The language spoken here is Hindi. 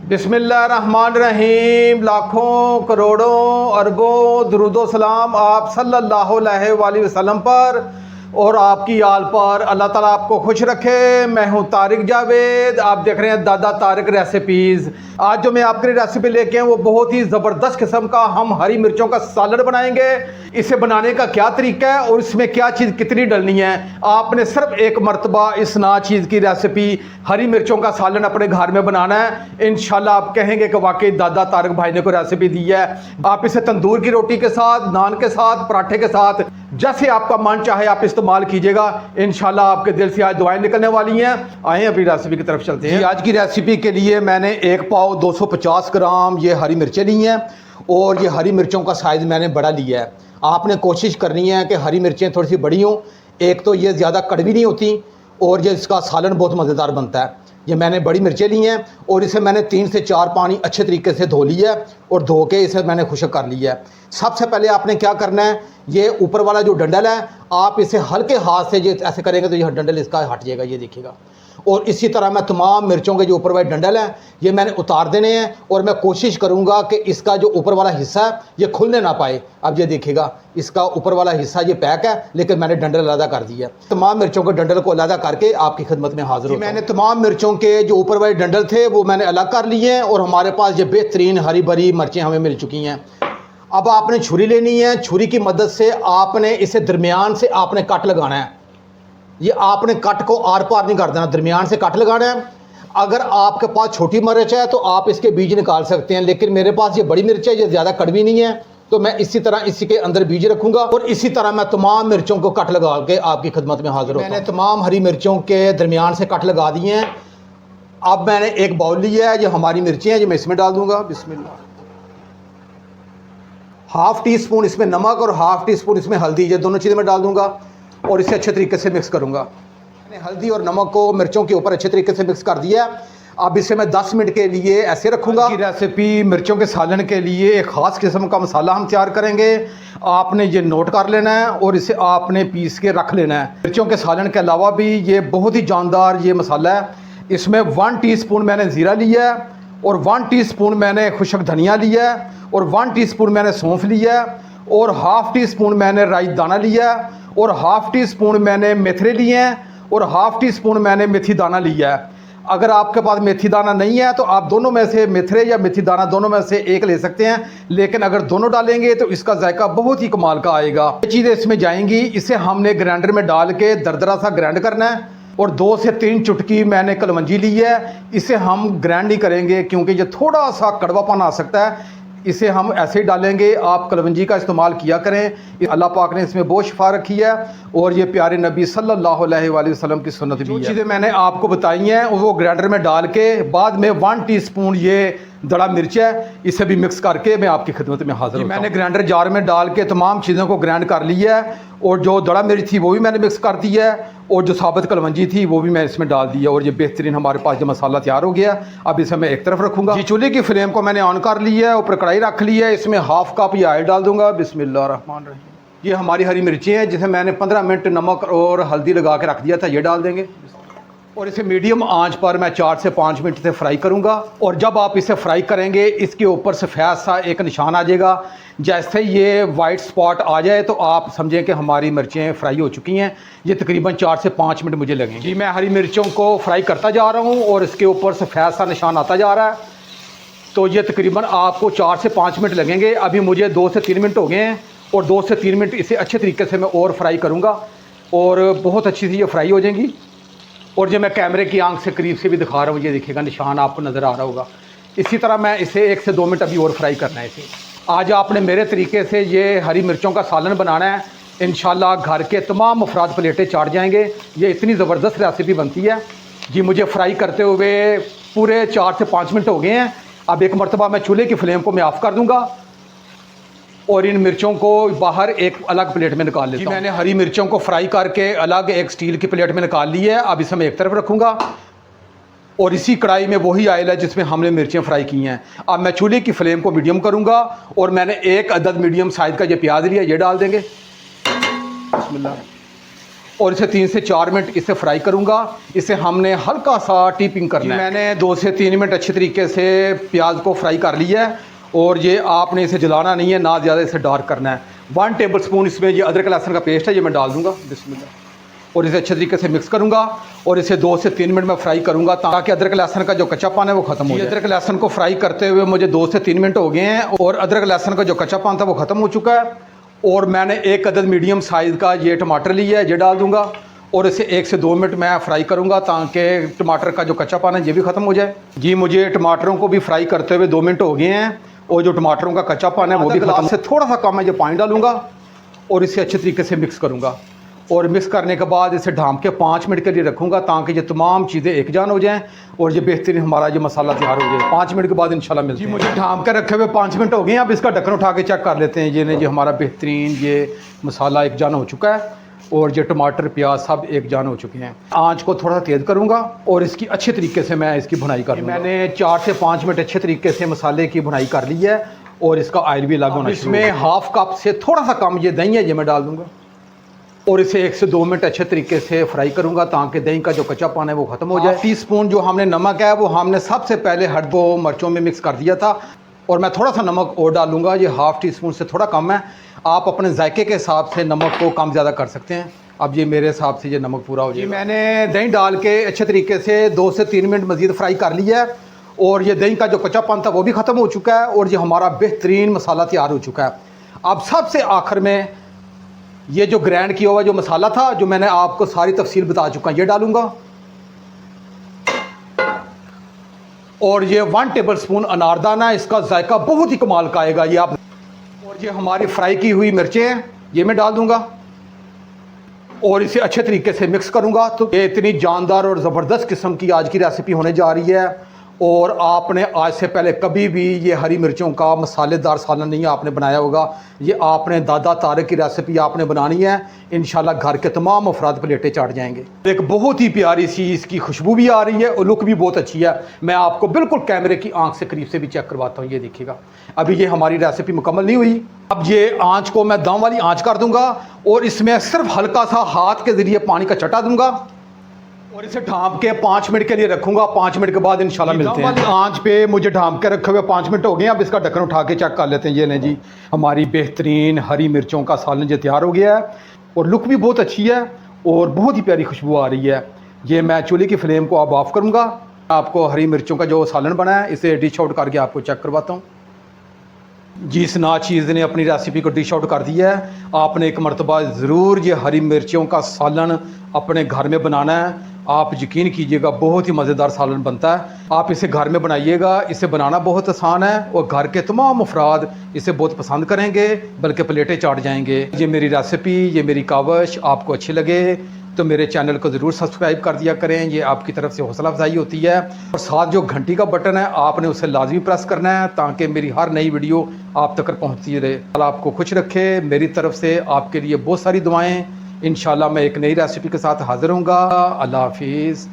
बिस्मिल्लाहिर्रहमानिर्रहीम। लाखों करोड़ों अरबों दुरूदो सलाम आप सल्लल्लाहु अलैहि वसल्लम पर और आपकी आल पर। अल्लाह ताला आपको खुश रखे। मैं हूं तारिक जावेद, आप देख रहे हैं दादा तारिक रेसिपीज़। आज जो मैं आपके लिए रेसिपी लेके आया वो बहुत ही ज़बरदस्त किस्म का हम हरी मिर्चों का सालन बनाएंगे। इसे बनाने का क्या तरीका है और इसमें क्या चीज़ कितनी डलनी है, आपने सिर्फ एक मरतबा इस ना चीज़ की रेसिपी हरी मिर्चों का सालन अपने घर में बनाना है। इंशाल्लाह आप कहेंगे कि वाकई दादा तारिक भाई ने कोई रेसिपी दी है। आप इसे तंदूर की रोटी के साथ, नान के साथ, पराठे के साथ, जैसे आपका मन चाहे आप इस्तेमाल कीजिएगा। इंशाल्लाह आपके दिल से आज दुआएं निकलने वाली हैं। आए अपनी रेसिपी की तरफ चलते हैं। आज की रेसिपी के लिए मैंने 1 पाव 250 ग्राम ये हरी मिर्चें ली हैं और ये हरी मिर्चों का साइज़ मैंने बड़ा लिया है। आपने कोशिश करनी है कि हरी मिर्चें थोड़ी सी बड़ी हों। एक तो ये ज़्यादा कड़वी नहीं होती और ये इसका सालन बहुत मज़ेदार बनता है। ये मैंने बड़ी मिर्चें ली हैं और इसे मैंने 3 से 4 पानी अच्छे तरीके से धो लिया है और धो के इसे मैंने खुश्क कर लिया है। सबसे पहले आपने क्या करना है, ये ऊपर वाला जो डंडल है आप इसे हल्के हाथ से ये ऐसे करेंगे तो ये डंडल इसका हट जाएगा, ये देखिएगा। और इसी तरह मैं तमाम मिर्चों के जो ऊपर वाले डंडल हैं ये मैंने उतार देने हैं और मैं कोशिश करूंगा कि इसका जो ऊपर वाला हिस्सा है ये खुलने ना पाए। अब ये देखिएगा इसका ऊपर वाला हिस्सा ये पैक है, लेकिन मैंने डंडल अलग कर दिया। तमाम मिर्चों के डंडल को अलग करके आपकी खिदमत में हाजिर हूँ। मैंने तमाम मिर्चों के जो ऊपर वाले डंडल थे वो मैंने अलग कर लिए हैं और हमारे पास ये बेहतरीन हरी भरी मिर्चें हमें मिल चुकी हैं। अब आपने छुरी लेनी है, छुरी की मदद से आपने इसे दरमियान से आपने कट लगाना है। ये आपने कट को आर पार नहीं कर देना, दरमियान से कट लगाना है। अगर आपके पास छोटी मिर्च है तो आप इसके बीज निकाल सकते हैं, लेकिन मेरे पास ये बड़ी मिर्च है, ये ज़्यादा कड़वी नहीं है, तो मैं इसी तरह इसी के अंदर बीज रखूँगा और इसी तरह मैं तमाम मिर्चों को कट लगा के आपकी खिदमत में हाजिर हूँ। मैंने तमाम हरी मिर्चों के दरमियान से कट लगा दिए हैं। अब मैंने एक बाउल लिया है, ये हमारी मिर्चें हैं, जो मैं इसमें डाल दूँगा। बिस्मिल्लाह। हाफ़ टी स्पून इसमें नमक और हाफ़ टी स्पून इसमें हल्दी, ये दोनों चीज़ें मैं डाल दूँगा और इसे अच्छे तरीके से मिक्स करूँगा। मैंने हल्दी और नमक को मिर्चों के ऊपर अच्छे तरीके से मिक्स कर दिया। अब इसे मैं 10 मिनट के लिए ऐसे रखूँगा। की रेसिपी मिर्चों के सालन के लिए एक ख़ास किस्म का मसाला हम तैयार करेंगे, आपने ये नोट कर लेना है और इसे आपने पीस के रख लेना है। मिर्चों के सालन के अलावा भी ये बहुत ही जानदार ये मसाला है। इसमें 1 टीस्पून मैंने ज़ीरा लिया है और 1 टीस्पून मैंने खुशक धनिया लिया है और 1 टीस्पून मैंने सौंफ लिया है और हाफ़ टी स्पून मैंने राई दाना लिया है और हाफ़ टी स्पून मैंने मेथरे लिए हैं और हाफ़ टी स्पून मैंने मेथी दाना लिया है। अगर आपके पास मेथी दाना नहीं है तो आप दोनों में से मेथरे या मेथी दाना दोनों में से एक ले सकते हैं, लेकिन अगर दोनों डालेंगे तो इसका जायका बहुत ही कमाल का आएगा। ये चीज़ें इसमें जाएंगी। इसे हमने ग्राइंडर में डाल के दरदरा सा ग्राइंड करना है और 2 से 3 चुटकी मैंने कलवंजी ली है। इसे हम ग्राइंड नहीं करेंगे क्योंकि ये थोड़ा सा कड़वापन आ सकता है, इसे हम ऐसे ही डालेंगे। आप कलवंजी का इस्तेमाल किया करें, अल्लाह पाक ने इसमें बहुत शिफा रखी है और ये प्यारे नबी सल्लल्लाहु अलैहि वसल्लम की सुन्नत भी है। जो चीज़ें मैंने आपको बताई हैं वो ग्राइंडर में डाल के बाद में 1 टीस्पून ये दड़ा मिर्च है, इसे भी मिक्स करके मैं आपकी खिदमत में हाजिर हूँ। मैंने ग्राइंडर जार में डाल के तमाम चीज़ों को ग्राइंड कर लिया है और जो दड़ा मिर्च थी वो भी मैंने मिक्स कर दिया है और जो साबित कलवंजी थी वो भी मैं इसमें डाल दिया और ये बेहतरीन हमारे पास जो मसाला तैयार हो गया। अब इसे मैं एक तरफ रखूँगा। जी, चूल्हे की फ्लेम को मैंने ऑन कर लिया है, ऊपर कढ़ाई रख ली है, इसमें हाफ़ कप ये ऑयल डाल दूँगा। बिस्मिल्लाहिर्रहमानिर्रहीम। ये हमारी हरी मिर्ची हैं जिसे मैंने 15 मिनट नमक और हल्दी लगा के रख दिया था, ये डाल देंगे और इसे मीडियम आंच पर मैं 4 से 5 मिनट से फ्राई करूंगा। और जब आप इसे फ्राई करेंगे इसके ऊपर सफ़ेद सा एक निशान आ जाएगा। जैसे ये वाइट स्पॉट आ जाए तो आप समझें कि हमारी मिर्चें फ्राई हो चुकी हैं। ये तकरीबन 4 से 5 मिनट मुझे लगेंगे। जी, मैं हरी मिर्चों को फ्राई करता जा रहा हूँ और इसके ऊपर सफ़ेद सा निशान आता जा रहा है, तो ये तकरीबन आपको 4 से 5 मिनट लगेंगे। अभी मुझे 2 से 3 मिनट हो गए हैं और 2 से 3 मिनट इसे अच्छे तरीके से मैं और फ्राई करूँगा और बहुत अच्छी सी ये फ्राई हो जाएंगी। और जो मैं कैमरे की आंख से करीब से भी दिखा रहा हूँ, ये देखिएगा निशान आपको नज़र आ रहा होगा। इसी तरह मैं इसे 1 से 2 मिनट अभी और फ्राई करना है इसे। आज आपने मेरे तरीके से ये हरी मिर्चों का सालन बनाना है, इंशाल्लाह घर के तमाम अफराद प्लेटें चाट जाएंगे। ये इतनी ज़बरदस्त रेसिपी बनती है। जी, मुझे फ्राई करते हुए पूरे 4 से 5 मिनट हो गए हैं। अब एक मरतबा मैं चूल्हे की फ्लेम को मैं ऑफ़ कर दूँगा और इन मिर्चों को बाहर एक अलग प्लेट में निकाल लेता हूँ। मैंने हरी मिर्चों को फ्राई करके अलग एक स्टील की प्लेट में निकाल ली है। अब इसे मैं एक तरफ रखूँगा और इसी कढ़ाई में वही ऑयल है जिसमें हमने मिर्चें फ्राई की हैं। अब मैं चूल्हे की फ्लेम को मीडियम करूँगा और मैंने 1 अदद मीडियम साइज़ का ये प्याज लिया, ये डाल देंगे। बिस्मिल्लाह। और इसे 3 से 4 मिनट इसे फ्राई करूंगा। इसे हमने हल्का सा टीपिंग करना है। मैंने 2 से 3 मिनट अच्छे तरीके से प्याज को फ्राई कर लिया है और ये आपने इसे जलाना नहीं है, ना ज़्यादा इसे डार्क करना है। 1 टेबल स्पून इसमें ये अदरक लहसुन का पेस्ट है, ये मैं डाल दूंगा बिस्मिल्लाह। और इसे अच्छे तरीके से मिक्स करूंगा और इसे 2 से 3 मिनट में फ्राई करूंगा ताकि अदरक लहसुन का जो कच्चापन है वो खत्म हो जाए। अदरक लहसुन को फ्राई करते हुए मुझे 2 से 3 मिनट हो गए हैं और अदरक लहसुन का जो कच्चापन था वो खत्म हो चुका है। और मैंने 1 अदद मीडियम साइज़ का ये टमाटर लिया है, ये डाल दूंगा और इसे 1 से 2 मिनट मैं फ्राई करूंगा ताकि टमाटर का जो कच्चापन है ये भी ख़त्म हो जाए। जी मुझे टमाटरों को भी फ्राई करते हुए 2 मिनट हो गए हैं और जो टमाटरों का कच्चापन है वो भी खत्म। से थोड़ा सा कम है, जो पानी डालूंगा और इसे अच्छे तरीके से मिक्स करूंगा और मिक्स करने के बाद इसे ढाँप के 5 मिनट के लिए रखूंगा ताकि ये तमाम चीज़ें एकजान हो जाएं और ये बेहतरीन हमारा ये मसाला तैयार हो जाए। 5 मिनट के बाद इंशाल्लाह मिलते हैं। मुझे ढाँप के रखे हुए 5 मिनट हो गए हैं। अब इसका ढक्कन उठा के चेक कर लेते हैं। ये जी हमारा बेहतरीन ये मसाला एकजान हो चुका है और ये टमाटर प्याज सब एकजान हो चुके हैं। आँच को थोड़ा सा तेज़ करूँगा और इसकी अच्छे तरीके से मैं इसकी भुनाई करूँगा। मैंने 4 से 5 मिनट अच्छे तरीके से मसाले की भुनाई कर ली है और इसका ऑयल भी अलग होना। इसमें हाफ कप से थोड़ा सा कम ये दही है, ये मैं डाल दूँगा और इसे 1 से 2 मिनट अच्छे तरीके से फ्राई करूंगा ताकि दही का जो कच्चापन है वो ख़त्म हो जाए। टीस्पून जो हमने नमक है वो हमने सबसे पहले हड्बो मिर्चों में मिक्स कर दिया था और मैं थोड़ा सा नमक और डालूंगा। ये हाफ़ टी स्पून से थोड़ा कम है, आप अपने जायके के हिसाब से नमक को कम ज़्यादा कर सकते हैं। अब ये मेरे हिसाब से ये नमक पूरा हो जाए। मैंने दही डाल के अच्छे तरीके से 2 से 3 मिनट मज़ीद फ्राई कर लिया है और ये दही का जो कच्चापन था वो भी ख़त्म हो चुका है और ये हमारा बेहतरीन मसाला तैयार हो चुका है। अब सबसे आखिर में ये जो ग्राइंड किया हुआ जो मसाला था, जो मैंने आपको सारी तफसील बता चुका हूँ, ये डालूंगा और ये 1 टेबल स्पून अनारदाना, इसका जायका बहुत ही कमाल का आएगा ये आप। और ये हमारी फ्राई की हुई मिर्चें हैं, ये मैं डाल दूंगा और इसे अच्छे तरीके से मिक्स करूंगा। तो ये इतनी जानदार और ज़बरदस्त किस्म की आज की रेसिपी होने जा रही है और आपने आज से पहले कभी भी ये हरी मिर्चों का मसालेदार सालन नहीं आपने बनाया होगा। ये आपने दादा तारक की रेसिपी आपने बनानी है, इंशाल्लाह घर के तमाम अफराद प्लेटें चाट जाएंगे। एक बहुत ही प्यारी सी इसकी खुशबू भी आ रही है और लुक भी बहुत अच्छी है। मैं आपको बिल्कुल कैमरे की आंख से करीब से भी चेक करवाता हूँ। ये देखिएगा, अभी ये हमारी रेसिपी मुकम्मल नहीं हुई। अब ये आँच को मैं दम वाली आँच कर दूँगा और इसमें सिर्फ हल्का सा हाथ के ज़रिए पानी का चटा दूँगा और इसे ढाँप के 5 मिनट के लिए रखूंगा। 5 मिनट के बाद इंशाल्लाह मिलते हैं। आंच पे मुझे ढाँप के रखे हुए 5 मिनट हो गए हैं। अब इसका ढक्कन उठा के चेक कर लेते हैं। ये नहीं जी, हमारी बेहतरीन हरी मिर्चों का सालन जो तैयार हो गया है और लुक भी बहुत अच्छी है और बहुत ही प्यारी खुशबू आ रही है। ये मैं चूल्हे की फ्लेम को अब ऑफ करूँगा। आपको हरी मिर्चों का जो सालन बना है इसे डिश आउट करके आपको चेक करवाता हूँ। जी सना चीज़ ने अपनी रेसिपी को डिश आउट कर दिया है। आपने एक मरतबा ज़रूर ये हरी मिर्चों का सालन अपने घर में बनाना है। आप यकीन कीजिएगा, बहुत ही मज़ेदार सालन बनता है। आप इसे घर में बनाइएगा, इसे बनाना बहुत आसान है और घर के तमाम अफराद इसे बहुत पसंद करेंगे, बल्कि प्लेटें चाट जाएंगे। ये मेरी रेसिपी, ये मेरी कावश आपको अच्छी लगे तो मेरे चैनल को ज़रूर सब्सक्राइब कर दिया करें। ये आपकी तरफ से हौसला अफजाई होती है। और साथ जो घंटी का बटन है आपने उसे लाजमी प्रेस करना है ताकि मेरी हर नई वीडियो आप तक पहुँचती रहे। अल्लाह आपको खुश रखे। मेरी तरफ से आपके लिए बहुत सारी दुआएं। इंशाल्लाह मैं एक नई रेसिपी के साथ हाज़िर होऊंगा। अल्लाह हाफिज़।